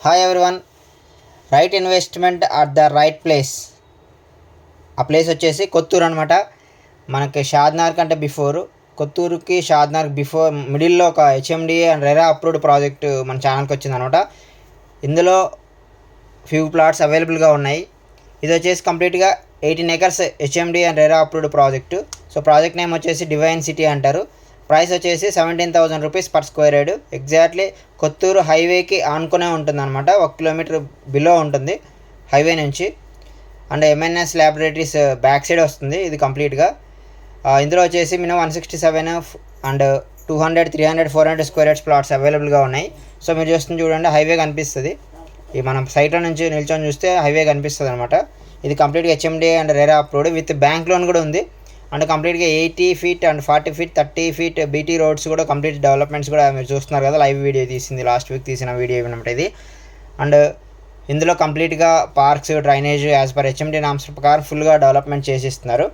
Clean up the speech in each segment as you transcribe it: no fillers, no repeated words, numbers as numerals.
Hi everyone, right investment at the right place. ఆ place వచ్చేసి కొత్తూరు అనమాట. మనకి షాద్నగర్ కంటే బిఫోర్, కొత్తూరుకి షాద్నగర్ బిఫోర్ మిడిల్లో ఒక HMDA and RERA approved project మన ఛానల్కి వచ్చిందనమాట. ఇందులో ఫ్యూ ప్లాట్స్ అవైలబుల్గా ఉన్నాయి. ఇది వచ్చేసి కంప్లీట్గా 18 acres HMDA and RERA approved project. So project name వచ్చేసి డివైన్ సిటీ అంటారు. ప్రైస్ వచ్చేసి 17,000 rupees per square yard. Exactly Kothur హైవేకి ఆనుకునే ఉంటుంది అనమాట. 1 కిలోమీటర్ బిలో ఉంటుంది హైవే నుంచి. And MNS laboratories back side వస్తుంది ఇది కంప్లీట్గా. ఇందులో వచ్చేసి minimum 167 and 200, 300, 400 square yards plots అవైలబుల్గా ఉన్నాయి. సో మీరు చూస్తుంది చూడండి, హైవే కనిపిస్తుంది. ఈ మనం సైట్లో నుంచి నిల్చొని చూస్తే హైవే కనిపిస్తుంది అనమాట. ఇది కంప్లీట్గా HMDA and RERA approved with bank loan కూడా ఉంది. అండ్ కంప్లీట్గా 80 feet and 40 feet 30 feet BT roads కూడా కంప్లీట్ డెవలప్మెంట్స్ కూడా మీరు చూస్తున్నారు కదా. లైవ్ వీడియో తీసింది, లాస్ట్ వీక్ తీసిన వీడియో అనమాట ఇది. అండ్ ఇందులో కంప్లీట్గా parks, drainage as per HMD norms ప్రకారం ఫుల్గా డెవలప్మెంట్ చేసిస్తున్నారు.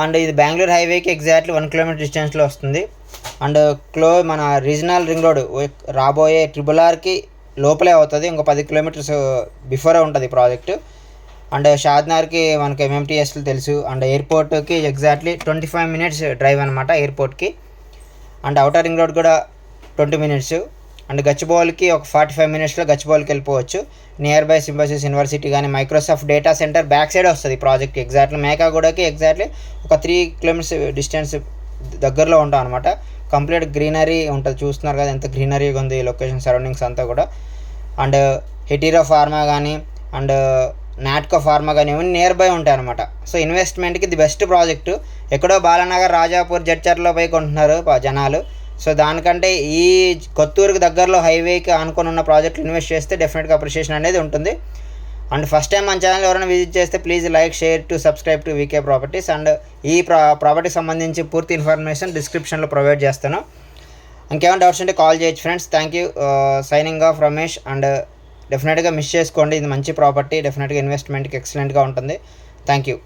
అండ్ ఇది బెంగళూరు హైవేకి ఎగ్జాక్ట్లీ 1 kilometer డిస్టెన్స్లో వస్తుంది. అండ్ మన రీజనల్ రింగ్ రోడ్ రాబోయే RRRకి లోపలే అవుతుంది. ఇంకో 10 kilometers బిఫోరే ఉంటుంది ప్రాజెక్టు. అండ్ షాద్నగర్కి మనకి ఎంఎంటీఎస్లు తెలుసు. అండ్ ఎయిర్పోర్ట్కి ఎగ్జాక్ట్లీ 25 minutes డ్రైవ్ అనమాట ఎయిర్పోర్ట్కి. అండ్ అవుటర్ రింగ్ రోడ్ కూడా 20 minutes. అండ్ గచ్చిబౌలికి ఒక 45 minutesలో గచ్చిబౌలికి వెళ్ళిపోవచ్చు. నియర్ బై సింబసిస్ యూనివర్సిటీ కానీ Microsoft data centre back side వస్తుంది ప్రాజెక్ట్. ఎగ్జాక్ట్లీ మేకాగూడకి ఎగ్జాక్ట్లీ ఒక 3 kilometers డిస్టెన్స్ దగ్గరలో ఉంటాం అనమాట. కంప్లీట్ గ్రీనరీ ఉంటుంది, చూస్తున్నారు కదా ఎంత గ్రీనరీగా ఉంది ఈ లొకేషన్ సరౌండింగ్స్ అంతా కూడా. అండ్ హెటీరో ఫార్మా కానీ అండ్ నాట్కో ఫార్మా కానీ ఇవన్నీ నియర్ బై ఉంటాయి అనమాట. సో ఇన్వెస్ట్మెంట్కి ది బెస్ట్ ప్రాజెక్టు. ఎక్కడో బాలానగర్, రాజాపూర్, జడ్చర్లో పోయి కొంటున్నారు జనాలు. సో దానికంటే ఈ కొత్తూరుకి దగ్గరలో హైవేకి ఆనుకొని ఉన్న ప్రాజెక్టులు ఇన్వెస్ట్ చేస్తే డెఫినెట్గా అప్రిషియేషన్ అనేది ఉంటుంది. అండ్ ఫస్ట్ టైం మన ఛానల్ ఎవరైనా విజిట్ చేస్తే please like, share to subscribe to VK properties. And ఈ ప్రాపర్టీకి సంబంధించి పూర్తి ఇన్ఫర్మేషన్ డిస్క్రిప్షన్లో ప్రొవైడ్ చేస్తాను. ఇంకేమైనా డౌట్స్ ఉంటే కాల్ చేయొచ్చు friends. Thank you. Signing off Ramesh. And డెఫినెట్గా మిస్ చేసుకోండి, ఇది మంచి ప్రాపర్టీ, డెఫినెట్గా ఇన్వెస్ట్మెంట్కి ఎక్సలెంట్గా ఉంటుంది. Thank you.